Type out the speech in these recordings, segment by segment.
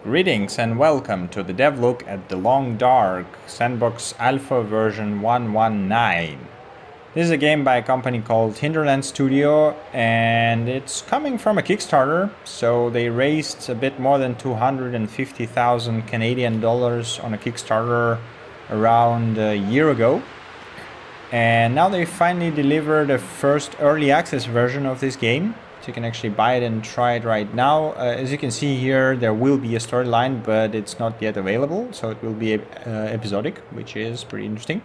Greetings and welcome to the DevLook at the Long Dark Sandbox Alpha version 119. This is a game by a company called Hinterland Studio, and it's coming from a Kickstarter. So they raised a bit more than 250,000 Canadian dollars on a Kickstarter around a year ago. And now they finally delivered the first early access version of this game. So you can actually buy it and try it right now. As you can see here, there will be a storyline, but it's not yet available. So it will be episodic, which is pretty interesting.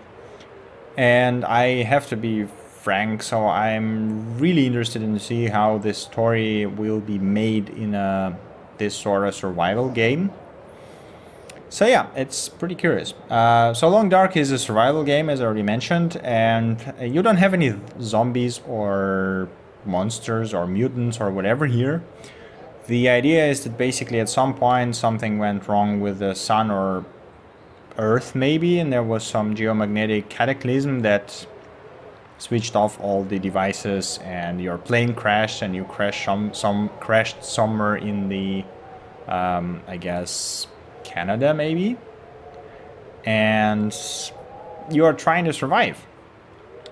And I have to be frank, so I'm really interested in to see how this story will be made in this sort of survival game. So yeah, it's pretty curious. So Long Dark is a survival game, as I already mentioned, and you don't have any zombies or monsters or mutants or whatever here. The idea is that basically at some point something went wrong with the sun or Earth maybe, and there was some geomagnetic cataclysm that switched off all the devices, and your plane crashed, and you crashed somewhere in the I guess Canada maybe, and you are trying to survive.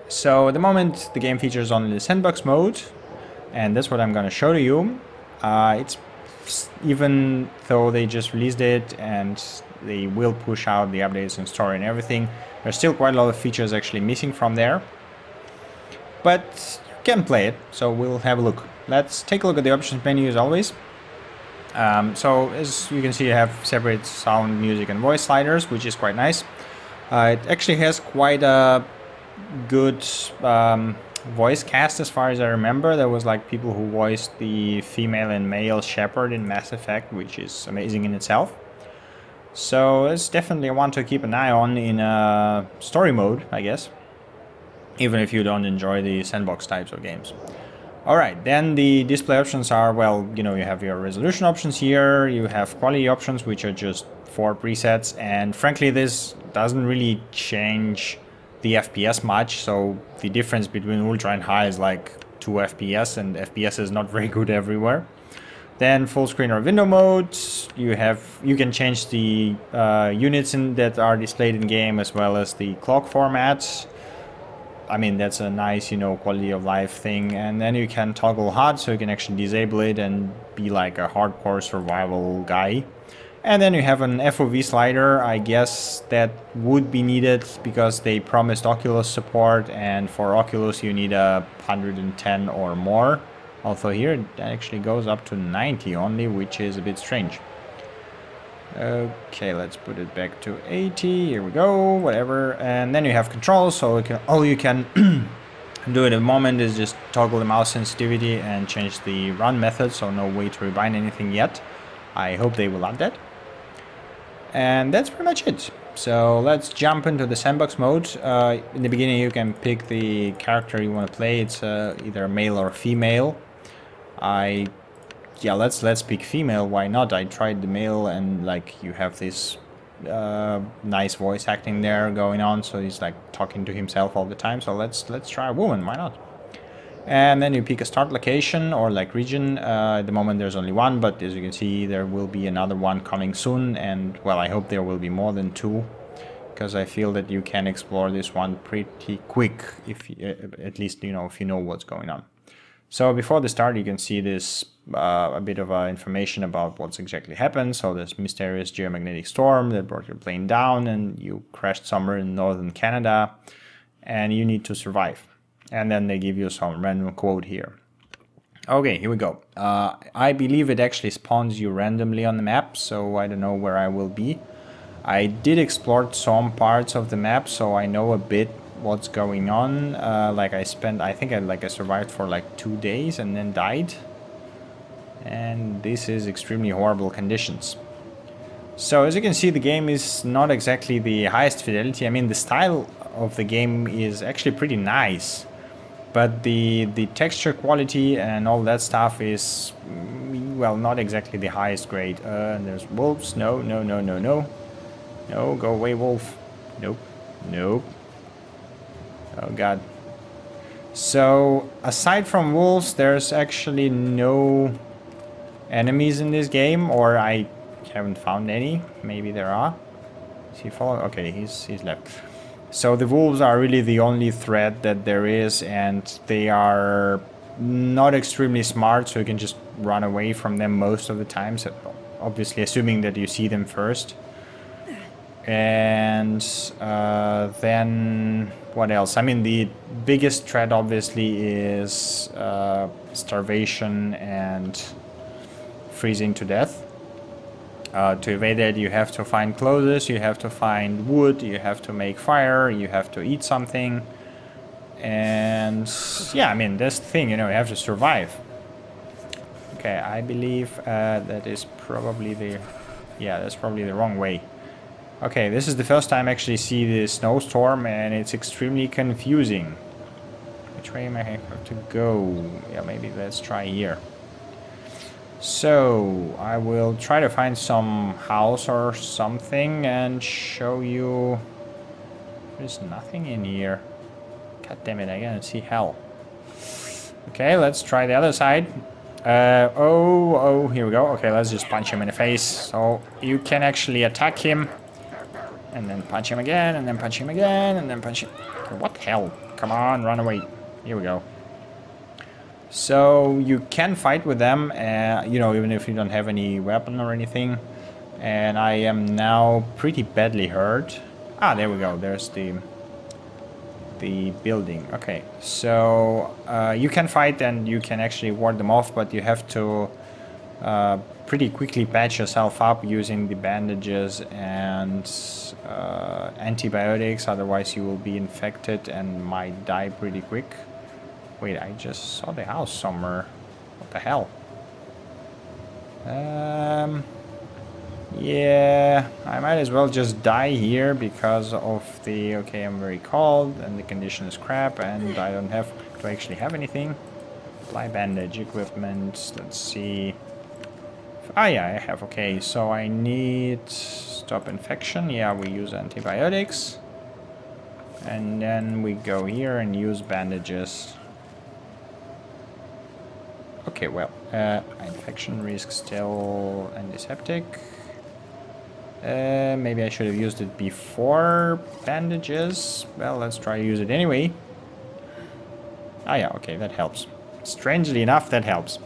So at the moment the game features only the sandbox mode, and that's what I'm going to show to you. It's even though they just released it and they will push out the updates and story and everything, there's still quite a lot of features actually missing from there. But you can play it, so we'll have a look. Let's take a look at the options menu as always. So as you can see, you have separate sound, music and voice sliders, which is quite nice. It actually has quite a good voice cast as far as I remember. There was like people who voiced the female and male Shepard in Mass Effect, which is amazing in itself. So it's definitely one to keep an eye on in story mode, I guess, even if you don't enjoy the sandbox types of games. Alright, then the display options are, well, you know, you have your resolution options here, you have quality options, which are just 4 presets, and frankly this doesn't really change the FPS much, so the difference between ultra and high is like 2 FPS, and FPS is not very good everywhere. Then full screen or window mode, you can change the units that are displayed in game, as well as the clock formats. I mean, that's a nice, you know, quality of life thing. And then you can toggle HUD, so you can actually disable it and be like a hardcore survival guy. And then you have an FOV slider. I guess that would be needed because they promised Oculus support, and for Oculus you need a 110 or more. Although here it actually goes up to 90 only, which is a bit strange. Okay, let's put it back to 80. Here we go, whatever. And then you have controls, so all you can do at the moment is just toggle the mouse sensitivity and change the run method, so no way to rebind anything yet. I hope they will add that. And that's pretty much it. So let's jump into the sandbox mode. In the beginning you can pick the character you want to play. It's either male or female. Yeah, let's pick female. Why not? I tried the male, and like you have this nice voice acting there going on, so he's like talking to himself all the time. So let's try a woman. Why not? And then you pick a start location or like region. At the moment there's only one, but as you can see there will be another one coming soon, and well, I hope there will be more than 2, because I feel that you can explore this one pretty quick if at least you know what's going on. So before the start you can see this a bit of information about what's exactly happened. So this mysterious geomagnetic storm that brought your plane down, and you crashed somewhere in northern Canada, and you need to survive. And then they give you some random quote here. Okay, here we go. I believe it actually spawns you randomly on the map, so I don't know where I will be. I did explore some parts of the map, so I know a bit what's going on. Like I think I survived for like 2 days and then died. And this is extremely horrible conditions. So as you can see, the game is not exactly the highest fidelity. I mean, the style of the game is actually pretty nice, but the texture quality and all that stuff is, well, not exactly the highest grade. And there's wolves. No, go away, wolf. Nope. Oh god. So aside from wolves, there's actually no enemies in this game, or I haven't found any. Maybe there are. Is he following? Okay, he's left. So the wolves are really the only threat that there is, and they are not extremely smart, so you can just run away from them most of the time. So obviously, assuming that you see them first. And then what else? I mean, the biggest threat obviously is starvation and freezing to death. To evade it, you have to find clothes, you have to find wood, you have to make fire, you have to eat something. And yeah, I mean, that's the thing, you know, you have to survive. Okay, I believe that is probably the... Yeah, that's probably the wrong way. Okay, this is the first time I actually see the snowstorm, and it's extremely confusing. Which way am I have to go? Yeah, maybe let's try here. So, I will try to find some house or something and show you... There's nothing in here. God damn it, I can't see hell. Okay, let's try the other side. Oh, here we go. Okay, let's just punch him in the face. So, you can actually attack him. And then punch him again, and then punch him again, and then punch him... What the hell? Come on, run away. Here we go. So you can fight with them, you know, even if you don't have any weapon or anything. And I am now pretty badly hurt. Ah, there we go. There's the building. Okay, so you can fight and you can actually ward them off, but you have to pretty quickly patch yourself up using the bandages and antibiotics, otherwise you will be infected and might die pretty quick. Wait, I just saw the house somewhere. What the hell? Yeah, I might as well just die here because of the... Okay, I'm very cold and the condition is crap and I don't have... Do I actually have anything? Apply bandage, equipment, let's see... Ah, yeah, I have. Okay, so I need stop infection. Yeah, we use antibiotics. And then we go here and use bandages. Okay, well, infection risk still antiseptic. Maybe I should have used it before bandages. Well, let's try to use it anyway. Ah, yeah, okay, that helps. Strangely enough, that helps.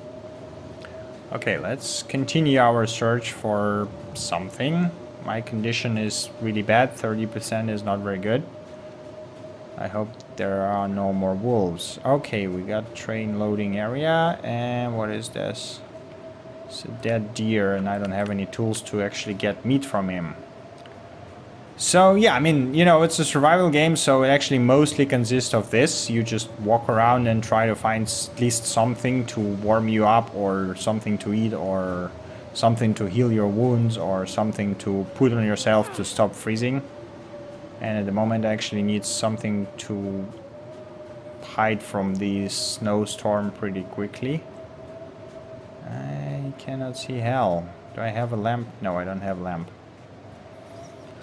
Okay, let's continue our search for something. My condition is really bad. 30% is not very good. I hope there are no more wolves. Okay, we got train loading area. And what is this? It's a dead deer and I don't have any tools to actually get meat from him. So yeah, I mean, you know, it's a survival game, so it actually mostly consists of this. You just walk around and try to find at least something to warm you up, or something to eat, or something to heal your wounds, or something to put on yourself to stop freezing. And at the moment I actually need something to hide from the snowstorm pretty quickly. I cannot see hell. Do I have a lamp? No, I don't have a lamp.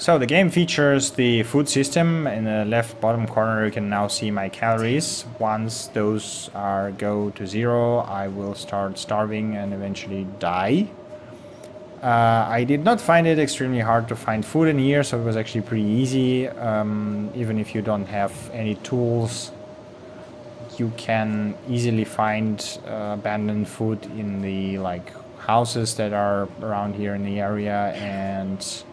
So the game features the food system. In the left bottom corner you can now see my calories. Once those go to 0, I will start starving and eventually die. I did not find it extremely hard to find food in here, so it was actually pretty easy. Even if you don't have any tools, you can easily find abandoned food in the houses that are around here in the area, and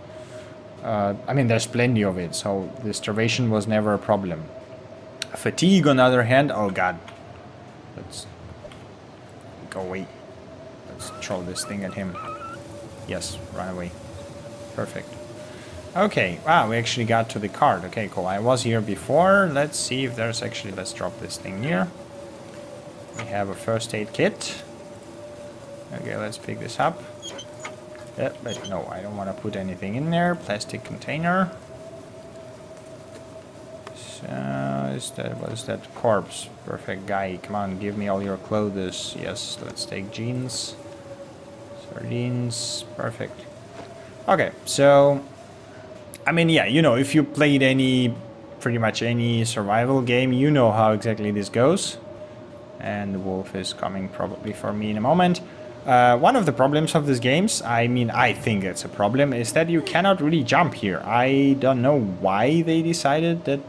I mean, there's plenty of it, so the starvation was never a problem. Fatigue, on the other hand, oh god. Let's go away. Let's throw this thing at him. Yes, run away. Perfect. Okay, wow, we actually got to the cart. Okay, cool. I was here before. Let's see if there's actually... Let's drop this thing here. We have a first aid kit. Okay, let's pick this up. Yeah, but no, I don't want to put anything in there. Plastic container. So, what is that? Corpse. Perfect guy. Come on, give me all your clothes. Yes, let's take jeans. Sardines. Perfect. Okay, so... I mean, yeah, you know, if you played any pretty much any survival game, you know how exactly this goes. And the wolf is coming probably for me in a moment. One of the problems of these games, I mean, I think it's a problem, is that you cannot really jump here. I don't know why they decided that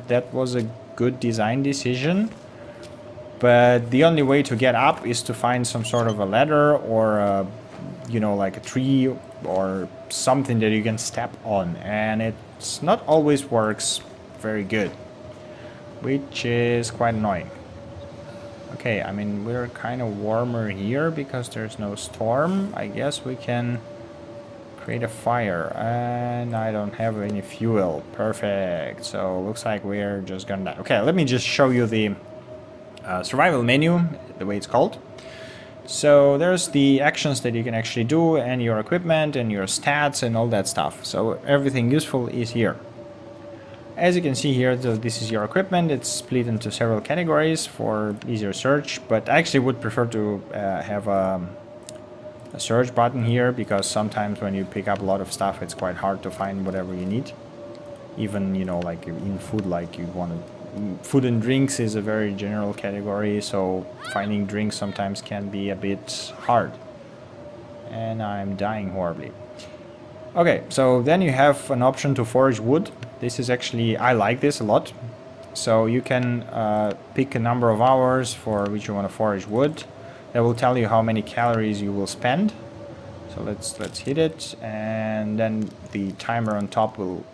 that was a good design decision. But the only way to get up is to find some sort of a ladder or, you know, like a tree or something that you can step on. And it's not always works very good, which is quite annoying. Okay, I mean, we're kind of warmer here because there's no storm. I guess we can create a fire. And I don't have any fuel. Perfect. So, looks like we're just gonna die. Okay, let me just show you the survival menu, the way it's called. So, there's the actions that you can actually do, and your equipment, and your stats, and all that stuff. So, everything useful is here. As you can see here, this is your equipment. It's split into several categories for easier search, but I actually would prefer to have a search button here, because sometimes when you pick up a lot of stuff, it's quite hard to find whatever you need. Even, you know, like in food, like you want to... Food and drinks is a very general category, so finding drinks sometimes can be a bit hard. And I'm dying horribly. Okay, so then you have an option to forage wood. This is actually, I like this a lot. So you can pick a number of hours for which you want to forage wood. That will tell you how many calories you will spend. So let's hit it, and then the timer on top will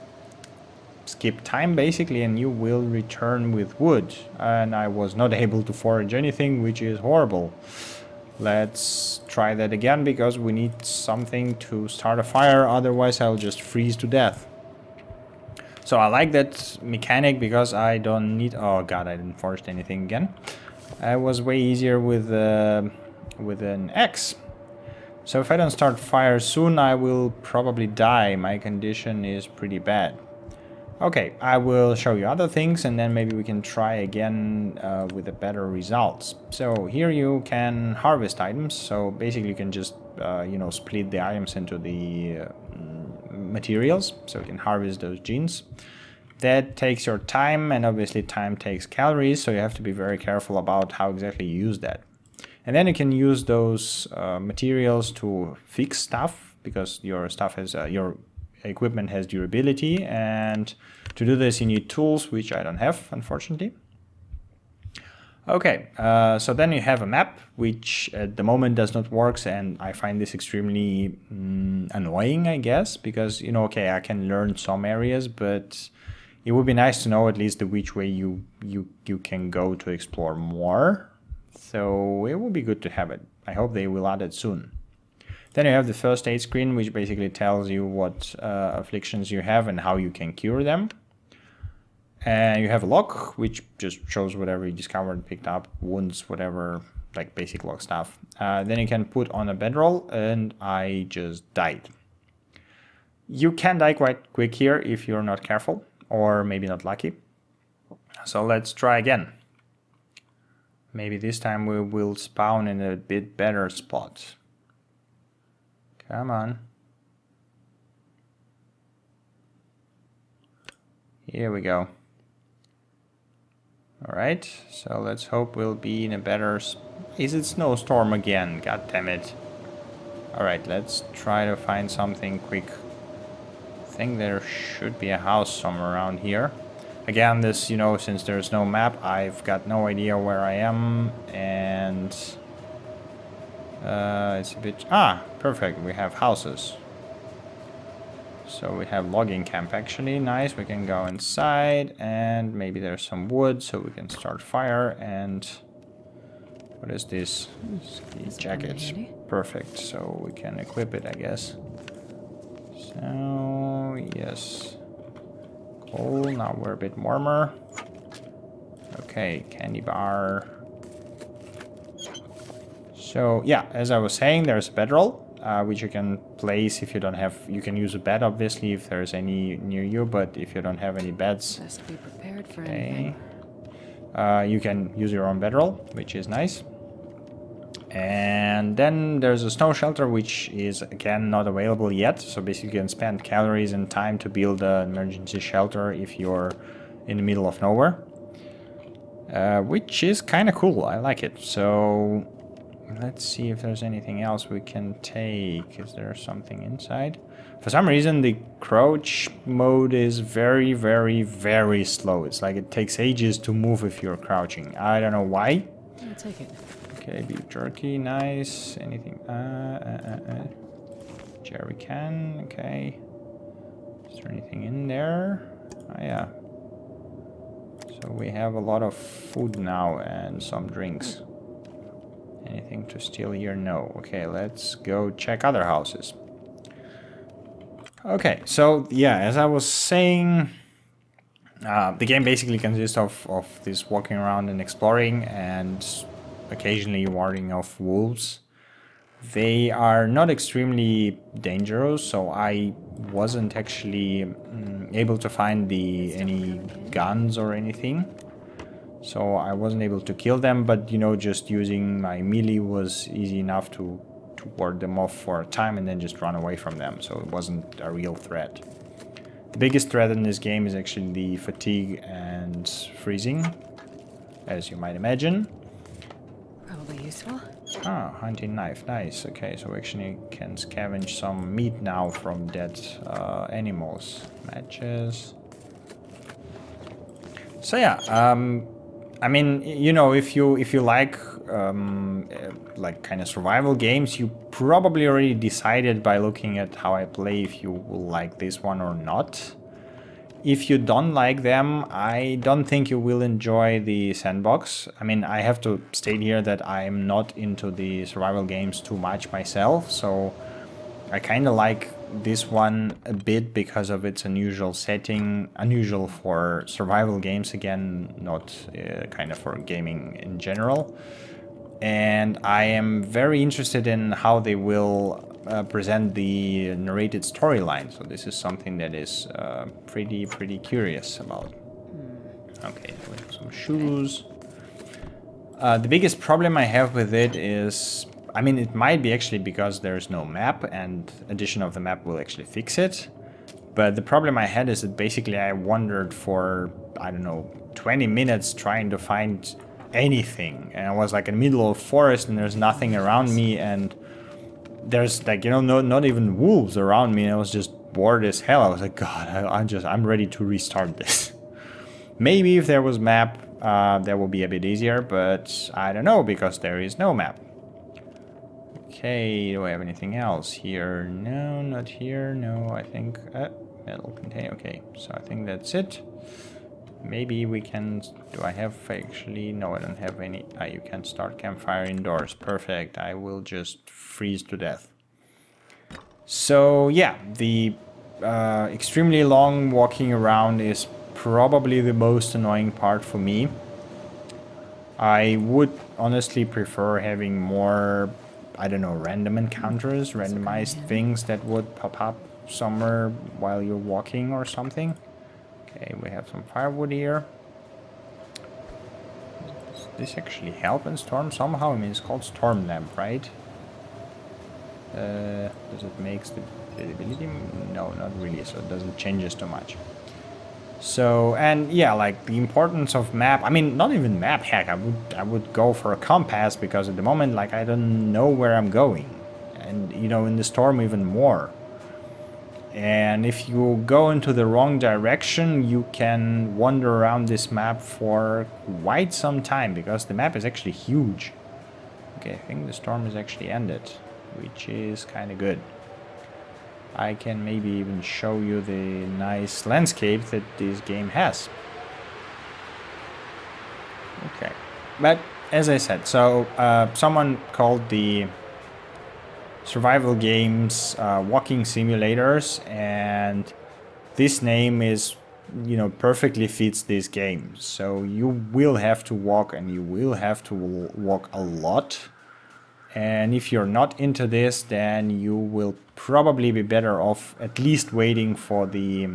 skip time basically, and you will return with wood. And I was not able to forage anything, which is horrible. Let's try that again, because we need something to start a fire, otherwise I'll just freeze to death. So I like that mechanic because I don't need... Oh god, I didn't forge anything again. It was way easier with an axe. So if I don't start fire soon, I will probably die. My condition is pretty bad. Okay, I will show you other things, and then maybe we can try again with the better results. So here you can harvest items. So basically you can just, you know, split the items into the materials. So you can harvest those genes. That takes your time, and obviously time takes calories. So you have to be very careful about how exactly you use that. And then you can use those materials to fix stuff, because your stuff has your equipment has durability, and to do this you need tools, which I don't have, unfortunately. Okay, so then you have a map, which at the moment does not work, and I find this extremely annoying, I guess, because, you know, okay, I can learn some areas, but it would be nice to know at least which way you can go to explore more. So it would be good to have it. I hope they will add it soon. Then you have the first aid screen, which basically tells you what afflictions you have and how you can cure them. And you have a log, which just shows whatever you discovered, picked up, wounds, whatever, like basic log stuff. Then you can put on a bedroll, and I just died. You can die quite quick here if you're not careful, or maybe not lucky. So let's try again. Maybe this time we will spawn in a bit better spot. Come on. Here we go. Alright, so let's hope we'll be in a better... Is it snowstorm again? God damn it. Alright, let's try to find something quick. I think there should be a house somewhere around here. Again, this, you know, since there's no map, I've got no idea where I am, and... it's a bit... Ah, perfect, we have houses. So we have logging camp, actually, nice. We can go inside, and maybe there's some wood, so we can start fire. And what is this? Ski jacket. Perfect, so we can equip it, I guess. So, yes. Cool, now we're a bit warmer. Okay, candy bar. So, yeah, as I was saying, there's a bedroll. Which you can place if you don't have... You can use a bed, obviously, if there's any near you, but if you don't have any beds... Best be prepared for anything. You can use your own bedroll, which is nice. And then there's a snow shelter, which is, again, not available yet. So basically you can spend calories and time to build an emergency shelter if your in the middle of nowhere, which is kind of cool. I like it. So let's see if there's anything else we can take. Is there something inside? For some reason, the crouch mode is very, very, very slow. It's like it takes ages to move if you're crouching. I don't know why. I'll take it. Okay, beef jerky, nice. Anything? Jerry can, okay. Is there anything in there? Oh, yeah. So we have a lot of food now and some drinks. Anything to steal here? No. Okay, let's go check other houses. Okay, so yeah, as I was saying, the game basically consists of this walking around and exploring and occasionally warding off wolves. They are not extremely dangerous, so I wasn't actually able to find any guns or anything. So I wasn't able to kill them, but you know, just using my melee was easy enough to ward them off for a time and then just run away from them, so it wasn't a real threat. The biggest threat in this game is actually the fatigue and freezing, as you might imagine. Probably useful. Ah, hunting knife, nice. Okay, so we actually can scavenge some meat now from dead animals. Matches. So yeah, I mean, you know, if you like kind of survival games, you probably already decided by looking at how I play if you will like this one or not. If you don't like them, I don't think you will enjoy the sandbox. I mean, I have to state here that I'm not into the survival games too much myself, so I kind of like this one a bit because of its unusual setting, unusual for survival games again, not kind of for gaming in general. And I am very interested in how they will present the narrated storyline. So this is something that is pretty curious about. Okay, so we have some shoes. The biggest problem I have with it is, I mean, it might be actually because there's no map, and addition of the map will actually fix it. But the problem I had is that basically I wandered for, I don't know, 20 minutes trying to find anything. And I was like in the middle of forest and there's nothing around me, and there's like, you know, not even wolves around me, and I was just bored as hell. I was like, God, I'm ready to restart this. Maybe if there was map, that would be a bit easier, but I don't know, because there is no map. Okay, do I have anything else here? No, not here. No, I think metal container. Okay, so I think that's it. Maybe we can. Do I have actually? No, I don't have any. You can start campfire indoors. Perfect. I will just freeze to death. So yeah, the extremely long walking around is probably the most annoying part for me. I would honestly prefer having more, I don't know, random encounters, randomized things that would pop up somewhere while you're walking or something. Okay, we have some firewood here. Does this actually help in storm somehow? I mean, it's called storm lamp, right? Does it make the visibility? No, not really, so it doesn't change us too much. So, and yeah, like the importance of map, I mean, not even map, heck, I would go for a compass, because at the moment, like, I don't know where I'm going. And, you know, in the storm even more. And if you go into the wrong direction, you can wander around this map for quite some time, because the map is actually huge. Okay, I think the storm is actually ended, which is kind of good. I can maybe even show you the nice landscape that this game has. Okay, but as I said, so someone called the survival games walking simulators, and this name is, you know, perfectly fits this game. So you will have to walk, and you will have to walk a lot. And if you're not into this, then you will probably be better off at least waiting for the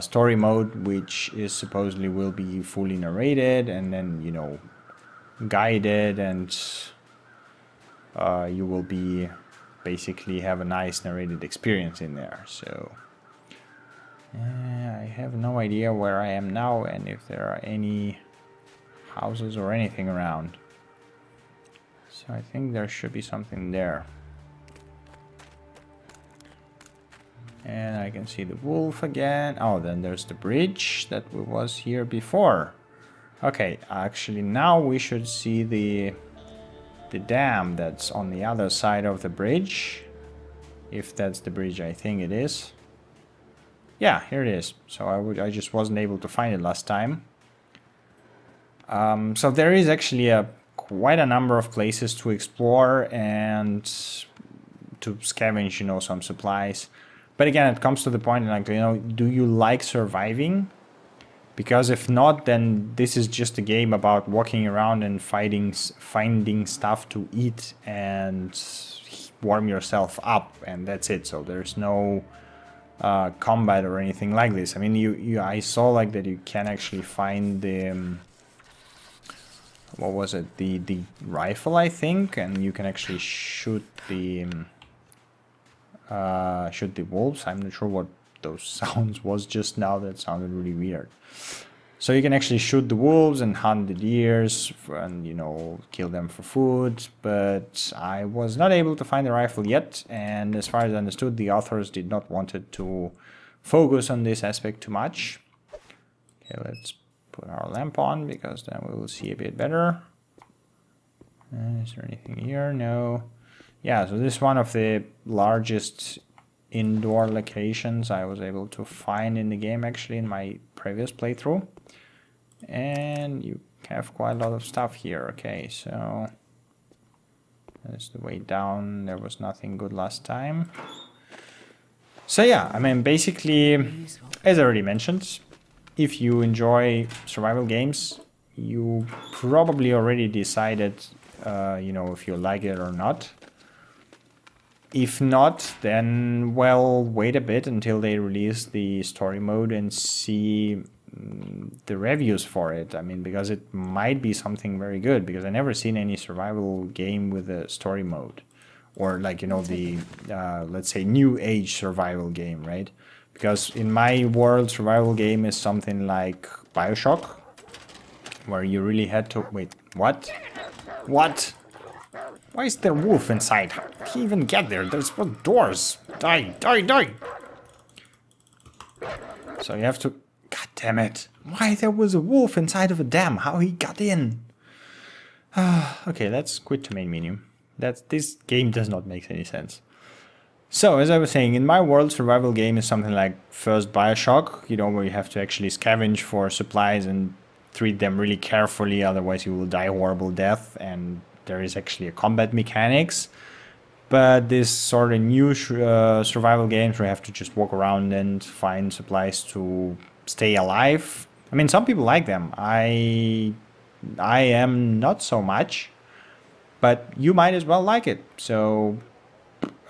story mode, which is supposedly will be fully narrated and then, you know, guided, and you will be basically have a nice narrated experience in there. So I have no idea where I am now and if there are any houses or anything around. So I think there should be something there. And I can see the wolf again. Oh, then there's the bridge that was here before. Okay, actually now we should see the dam that's on the other side of the bridge. If that's the bridge, I think it is. Yeah, here it is. So I just wasn't able to find it last time. So there is actually quite a number of places to explore and to scavenge, you know, some supplies. But again, it comes to the point, like, you know, do you like surviving? Because if not, then this is just a game about walking around and finding stuff to eat and warm yourself up, and that's it. So there's no combat or anything like this. I mean, I saw like that you can actually find the what was it? The rifle, I think, and you can actually shoot the wolves. I'm not sure what those sounds was just now. That sounded really weird. So you can actually shoot the wolves and hunt the deers and, you know, kill them for food. But I was not able to find the rifle yet. And as far as I understood, the authors did not want it to focus on this aspect too much. Okay, let's put our lamp on because then we will see a bit better. Is there anything here? No. Yeah, so this is one of the largest indoor locations I was able to find in the game, actually, in my previous playthrough. And you have quite a lot of stuff here. Okay, so that's the way down. There was nothing good last time. So yeah, I mean, basically, as I already mentioned, if you enjoy survival games, you probably already decided, you know, if you like it or not. If not, then, well, wait a bit until they release the story mode and see the reviews for it. I mean, because it might be something very good, because I never seen any survival game with a story mode. Or like, you know, the, let's say, new age survival game, right? Because in my world, survival game is something like BioShock, where you really had to... Wait, what? What? Why is there a wolf inside? How did he even get there? There's doors. Die, die, die. So you have to... God damn it. Why there was a wolf inside of a dam? How he got in? Okay, let's quit the main menu. This game does not make any sense. So, as I was saying, in my world, survival game is something like first BioShock, you know, where you have to actually scavenge for supplies and treat them really carefully, otherwise you will die a horrible death, and there is actually a combat mechanics. But this sort of new survival games where you have to just walk around and find supplies to stay alive. I mean, some people like them. I am not so much, but you might as well like it. So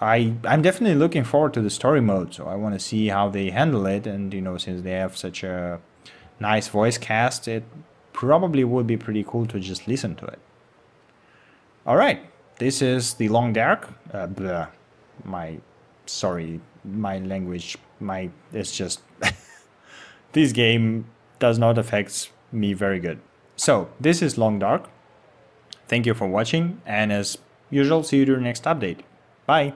I'm definitely looking forward to the story mode. So I want to see how they handle it. And, you know, since they have such a nice voice cast, it probably would be pretty cool to just listen to it. All right, this is the Long Dark. My language, it's just this game does not affect me very good. So this is Long Dark. Thank you for watching, and as usual, see you during the next update. Bye.